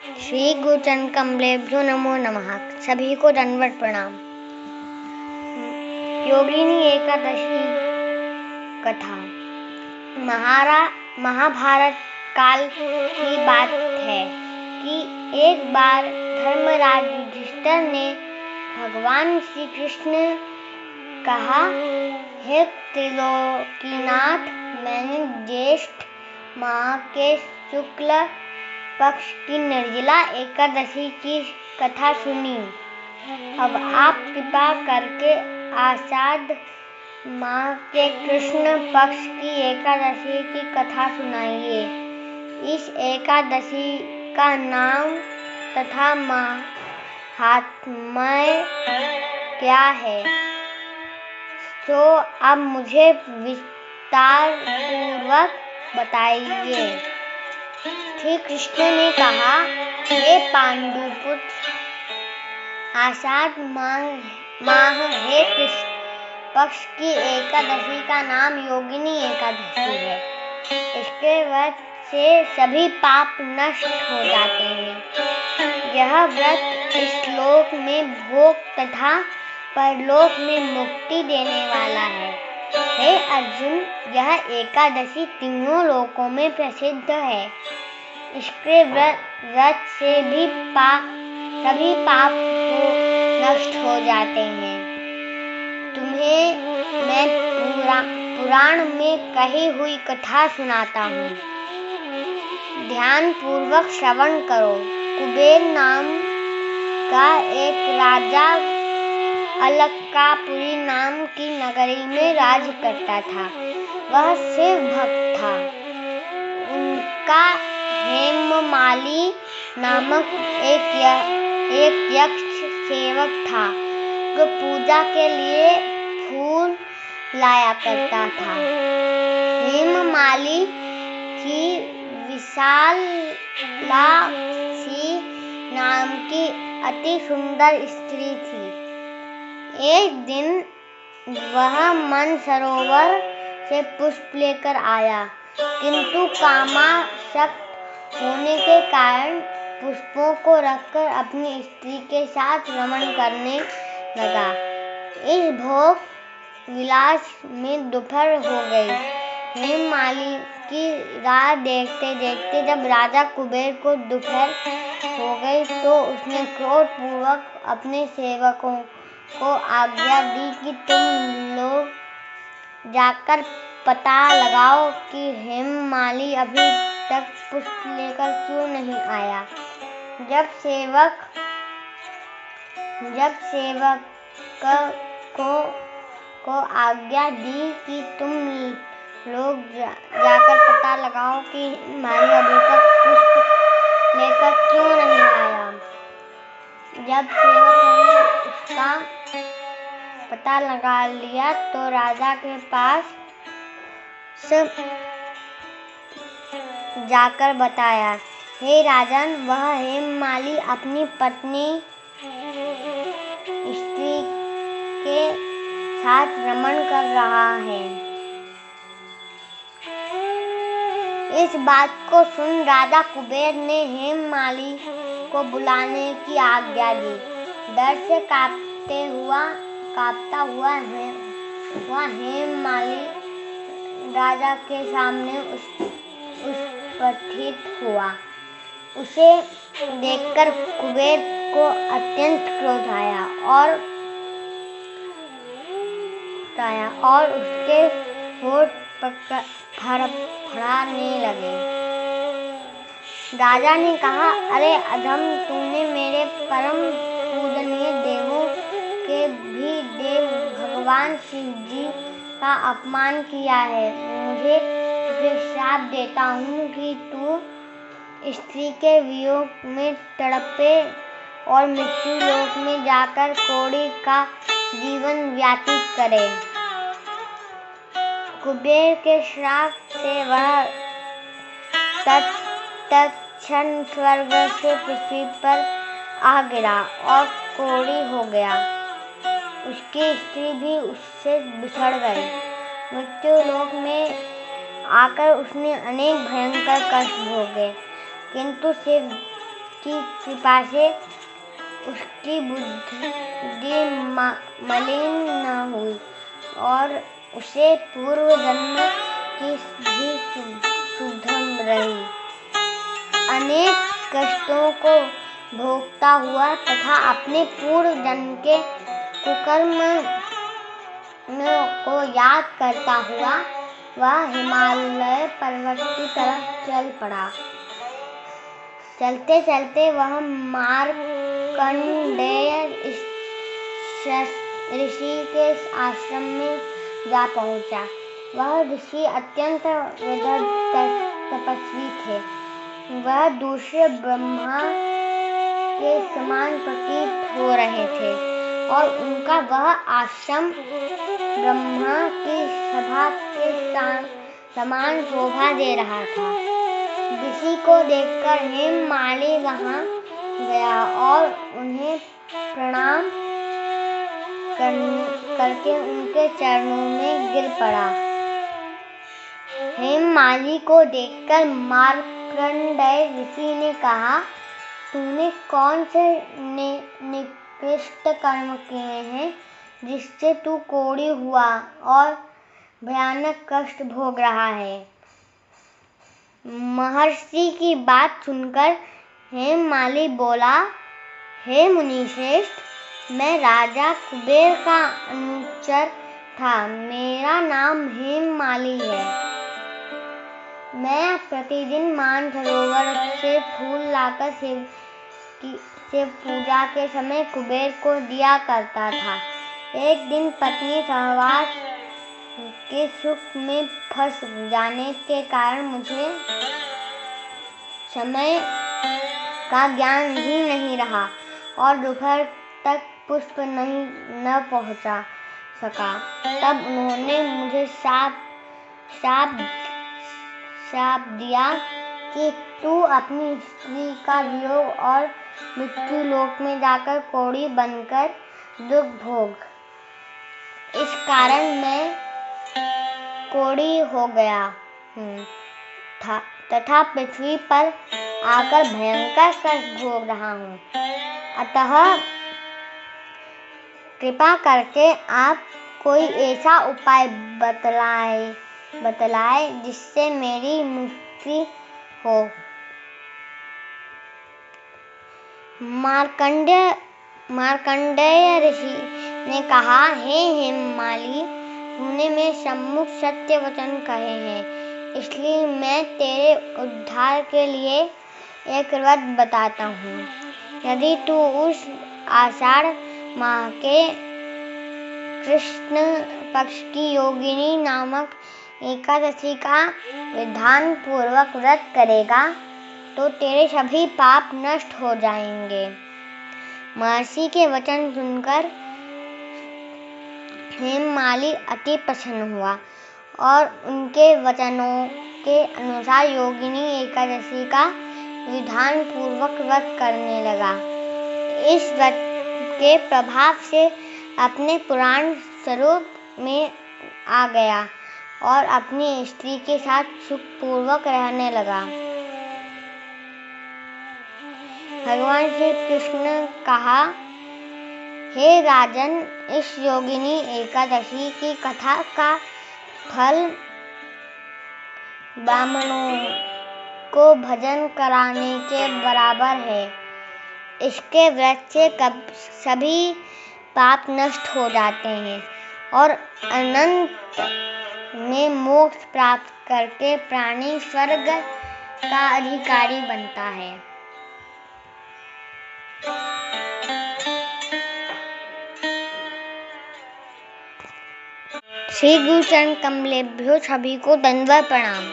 श्री गुरुचरण कमलेभ्यो नमो नमः। सभी को दंडवत प्रणाम। योगिनी एकादशी कथा। महाभारत काल की बात है कि एक बार धर्मराज युधिष्ठिर ने भगवान श्री कृष्ण कहा, हे त्रिलोकीनाथ, मैंने ज्येष्ठ माह के शुक्ल पक्ष की निर्जला एकादशी की कथा सुनी। अब आप कृपा करके आषाढ़ माह के कृष्ण पक्ष की एकादशी की कथा सुनाइए। इस एकादशी का नाम तथा महात्म्य क्या है, तो अब मुझे विस्तार पूर्वक बताइए। श्री कृष्ण ने कहा, हे पांडुपुत्र, आषाढ़ माह हे कृष्ण पक्ष की एकादशी का नाम योगिनी एकादशी है। इसके व्रत से सभी पाप नष्ट हो जाते हैं। यह व्रत इस लोक में भोग तथा परलोक में मुक्ति देने वाला है। हे अर्जुन, यह एकादशी तीनों लोकों में प्रसिद्ध है। इसके व्रत से भी सभी पाप नष्ट हो जाते हैं। तुम्हें मैं पुराण में कही हुई कथा सुनाता हूँ, ध्यान पूर्वक श्रवण करो। कुबेर नाम का एक राजा अलकापुरी नाम की नगरी में राज करता था। वह शिव भक्त था। उनका हेममाली नामक एक यक्ष सेवक था, जो पूजा के लिए फूल लाया करता था। हेममाली की विशाला सी नाम की अति सुंदर स्त्री थी। एक दिन वह मानसरोवर से पुष्प लेकर आया, किंतु कामासक्त होने के कारण पुष्पों को रखकर अपनी स्त्री के साथ रमण करने लगा। इस भोग विलास में दोपहर हो गई। हेममाली की राह देखते देखते जब राजा कुबेर को दोपहर हो गई, तो उसने क्रोधपूर्वक अपने सेवकों को आज्ञा दी कि तुम लोग जाकर पता लगाओ कि हेममाली अभी तक पुष्प लेकर क्यों नहीं आया। जब सेवक को आज्ञा दी कि तुम लोग जाकर पता लगाओ कि हेममाली अभी तक पुष्प लेकर क्यों नहीं आया। जब सेवकों ने उसका पता लगा लिया, तो राजा के पास जाकर बताया, हे राजन, वह हेममाली अपनी पत्नी स्त्री के साथ रमण कर रहा है। इस बात को सुन राजा कुबेर ने हेममाली को बुलाने की आज्ञा दी। डर से कांपता हुआ हेममाली राजा के सामने उपस्थित हुआ। उसे देखकर कुबेर को अत्यंत क्रोध आया और उसके होठ फड़फड़ाने लगे। राजा ने कहा, अरे अधम, तुमने मेरे परम पूजनीय देवों के भी देव भगवान शिव जी का अपमान किया है। मुझे तुझे श्राप देता हूँ कि तू स्त्री के वियोग में तड़पे और मृत्यु लोक में जाकर कौड़ी का जीवन व्यतीत करे। कुबेर के श्राप से वह तत्क्षण स्वर्ग से पृथ्वी पर आ गिरा और कौड़ी हो गया। उसकी स्त्री भी उससे बिछड़ गई। मृत्यु लोक में आकर उसने अनेक भयंकर कष्ट भोगे, किंतु शिव की कृपा से उसकी बुद्धि मलिन न हुई और उसे पूर्व जन्म की भी सुधम रही। अनेक कष्टों को भोगता हुआ तथा अपने पूर्व जन्म के कुकर्म को याद करता हुआ वह हिमालय पर्वत की तरफ चल पड़ा। चलते चलते वह मार्कंडेय ऋषि के आश्रम में जा पहुंचा। वह ऋषि अत्यंत तपस्वी थे। वह दूसरे ब्रह्मा के समान प्रतीत हो रहे थे और उनका वह आश्रम ब्रह्मा की सभा के समान शोभा दे रहा था। ऋषि को देखकर हेममाली वहां गया और उन्हें प्रणाम करके उनके चरणों में गिर पड़ा। हेममाली को देखकर मार्कंडेय ऋषि ने कहा, तूने कौन से निकृष्ट कर्म किए हैं जिससे तू कोढ़ी हुआ और भयानक कष्ट भोग रहा है? महर्षि की बात सुनकर हेममाली बोला, हे मुनिश्रेष्ठ, मैं राजा कुबेर का अनुचर था। मेरा नाम हेममाली है। मैं प्रतिदिन मानसरोवर से फूल लाकर शिव पूजा के समय कुबेर को दिया करता था। एक दिन पत्नी सहवास के सुख में फंस जाने के कारण मुझे समय का ज्ञान ही नहीं रहा और दोपहर तक पुष्प न पहुंचा सका। तब उन्होंने मुझे शाप दिया कि तू अपनी स्त्री का वियोग और मृत्यु लोक में जाकर कोढ़ी बनकर दुख भोग। इस कारण मैं कोढ़ी हो गया हूँ तथा पृथ्वी पर आकर भयंकर कष्ट भोग रहा हूँ। अतः कृपा करके आप कोई ऐसा उपाय बतलाए जिससे मेरी मुक्ति हो। मार्कंडेय ऋषि ने कहा, हे हेममाली, तूने मेरे सम्मुख सत्य वचन कहे हैं, इसलिए मैं तेरे उद्धार के लिए एक व्रत बताता हूँ। यदि तू उस आषाढ़ माह के कृष्ण पक्ष की योगिनी नामक एकादशी का विधान पूर्वक व्रत करेगा तो तेरे सभी पाप नष्ट हो जाएंगे। महर्षि के वचन सुनकर हेममाली अति प्रसन्न हुआ और उनके वचनों के अनुसार योगिनी एकादशी का विधान पूर्वक व्रत करने लगा। इस व्रत के प्रभाव से अपने पुराण स्वरूप में आ गया और अपनी स्त्री के साथ सुखपूर्वक रहने लगा। भगवान श्री कृष्ण ने कहा, हे राजन, इस योगिनी एकादशी की कथा का फल ब्राह्मणों को भजन कराने के बराबर है। इसके व्रत से सभी पाप नष्ट हो जाते हैं और अनंत में मोक्ष प्राप्त करके प्राणी स्वर्ग का अधिकारी बनता है। श्री गुरु चरण कमलेभ्यो, सभी को दंडवत प्रणाम।